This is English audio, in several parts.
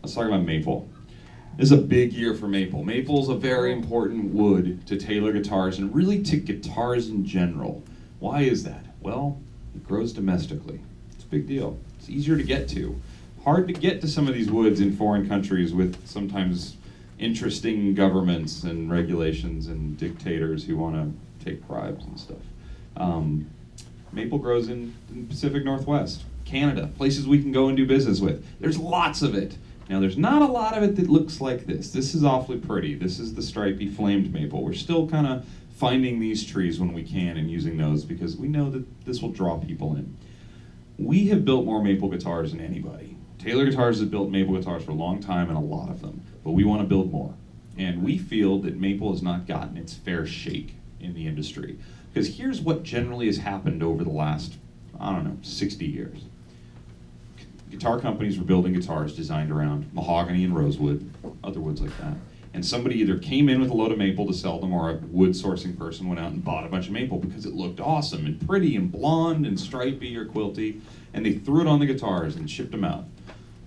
Let's talk about maple. This is a big year for maple. Maple is a very important wood to Taylor guitars and really to guitars in general. Why is that? Well, it grows domestically. It's a big deal. It's easier to get to. Hard to get to some of these woods in foreign countries with sometimes interesting governments and regulations and dictators who want to take bribes and stuff. Maple grows in the Pacific Northwest, Canada, places we can go and do business with. There's lots of it. Now, there's not a lot of it that looks like this. This is awfully pretty. This is the stripy flamed maple. We're still kind of finding these trees when we can and using those because we know that this will draw people in. We have built more maple guitars than anybody. Taylor Guitars has built maple guitars for a long time and a lot of them, but we want to build more. And we feel that maple has not gotten its fair shake in the industry. Because here's what generally has happened over the last, 60 years. Guitar companies were building guitars designed around mahogany and rosewood, other woods like that. And somebody either came in with a load of maple to sell them, or a wood sourcing person went out and bought a bunch of maple because it looked awesome and pretty and blonde and stripy or quilty, and they threw it on the guitars and shipped them out.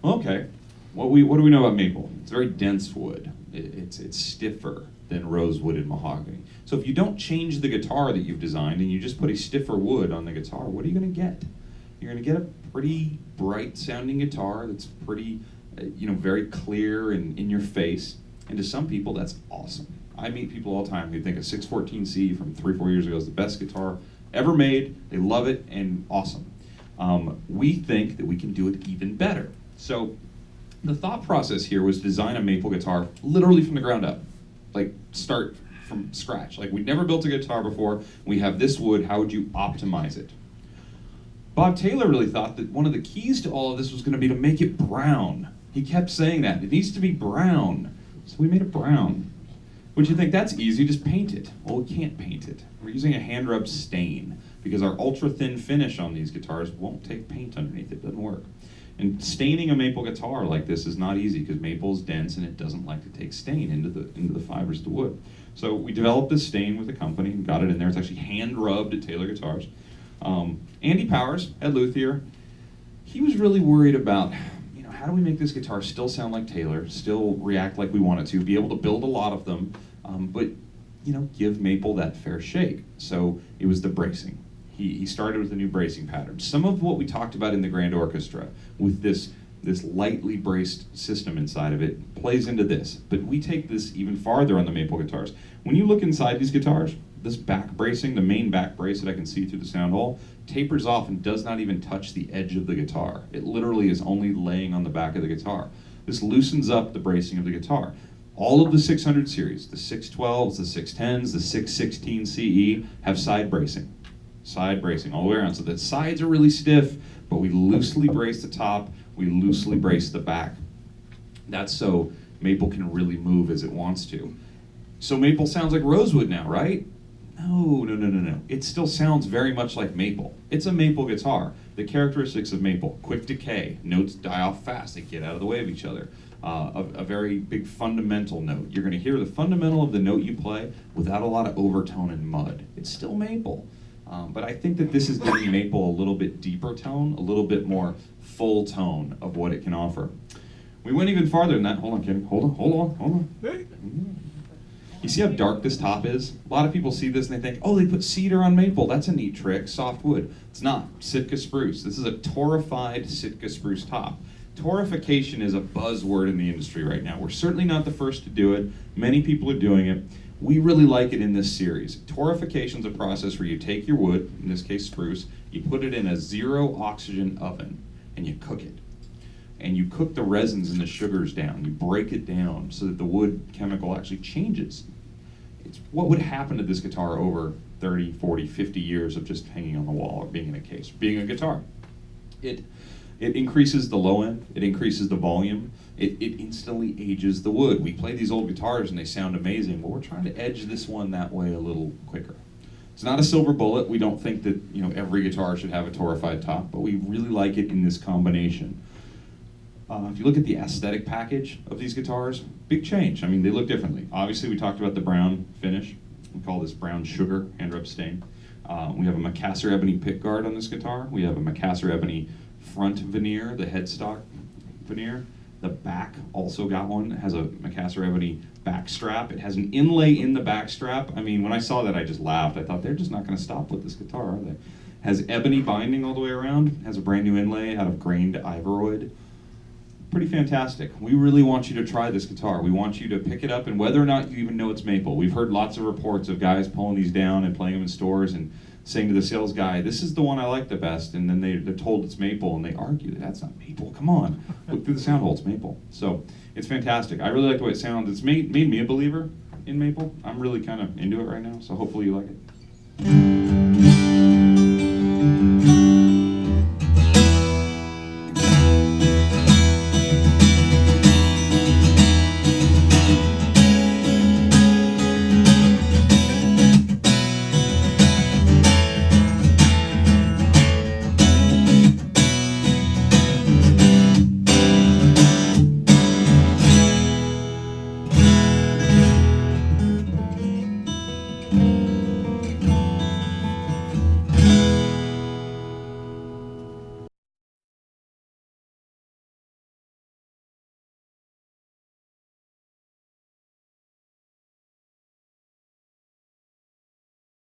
Okay, what do we know about maple? It's a very dense wood. It's stiffer than rosewood and mahogany. So if you don't change the guitar that you've designed and you just put a stiffer wood on the guitar, what are you going to get? You're going to get a pretty bright sounding guitar that's pretty, very clear and in your face. And to some people, that's awesome. I meet people all the time who think a 614C from 3-4 years ago is the best guitar ever made. They love it and awesome. We think that we can do it even better. So the thought process here was design a maple guitar literally from the ground up. Like start from scratch. Like we'd never built a guitar before. We have this wood, how would you optimize it? Bob Taylor really thought that one of the keys to all of this was going to be to make it brown. He kept saying that. It needs to be brown. So we made it brown. Would you think that's easy? Just paint it. Well, we can't paint it. We're using a hand-rub stain because our ultra-thin finish on these guitars won't take paint underneath. It doesn't work. And staining a maple guitar like this is not easy because maple is dense and it doesn't like to take stain into the fibers of the wood. So we developed this stain with a company and got it in there. It's actually hand-rubbed at Taylor Guitars. Andy Powers, head luthier, he was really worried about, how do we make this guitar still sound like Taylor, still react like we want it to, be able to build a lot of them, but give maple that fair shake. So it was the bracing. He started with a new bracing pattern. Some of what we talked about in the grand orchestra with this lightly braced system inside of it plays into this, but we take this even farther on the maple guitars. When you look inside these guitars, this back bracing, the main back brace that I can see through the sound hole, tapers off and does not even touch the edge of the guitar. It literally is only laying on the back of the guitar. This loosens up the bracing of the guitar. All of the 600 series, the 612s, the 610s, the 616 CE, have side bracing. Side bracing all the way around. So the sides are really stiff, but we loosely brace the top, we loosely brace the back. That's so maple can really move as it wants to. So maple sounds like rosewood now, right? No. It still sounds very much like maple. It's a maple guitar. The characteristics of maple: quick decay, notes die off fast, they get out of the way of each other. A very big fundamental note. You're going to hear the fundamental of the note you play without a lot of overtone and mud. It's still maple. But I think that this is giving maple a little bit deeper tone, a little bit more full tone of what it can offer. We went even farther than that. Hold on, Kenny. Hold on. Hey. You see how dark this top is? A lot of people see this and they think, oh, they put cedar on maple. That's a neat trick, soft wood. It's not. Sitka spruce. This is a torrified Sitka spruce top. Torrification is a buzzword in the industry right now. We're certainly not the first to do it. Many people are doing it. We really like it in this series. Torrification is a process where you take your wood, in this case spruce, you put it in a 0 oxygen oven and you cook it. And you cook the resins and the sugars down. You break it down so that the wood chemical actually changes. It's what would happen to this guitar over 30, 40, 50 years of just hanging on the wall or being in a case, being a guitar. It increases the low end, it increases the volume, it instantly ages the wood. We play these old guitars and they sound amazing, but we're trying to edge this one that way a little quicker. It's not a silver bullet. We don't think that every guitar should have a torrified top, but we really like it in this combination. If you look at the aesthetic package of these guitars, big change. I mean, they look differently. Obviously, we talked about the brown finish. We call this brown sugar hand rub stain. We have a Macassar ebony pickguard on this guitar. We have a Macassar ebony front veneer, the headstock veneer. The back also got one. It has a Macassar ebony back strap. It has an inlay in the back strap. I mean, when I saw that, I just laughed. I thought, they're just not going to stop with this guitar, are they? Has ebony binding all the way around. Has a brand new inlay out of grained ivorywood. Pretty fantastic. We really want you to try this guitar. We want you to pick it up, and whether or not you even know it's maple. We've heard lots of reports of guys pulling these down and playing them in stores and saying to the sales guy, this is the one I like the best, and then they're told it's maple, and they argue, that's not maple, come on. Look through the sound hole, it's maple. So it's fantastic. I really like the way it sounds. It's made me a believer in maple. I'm really kind of into it right now, so hopefully you like it.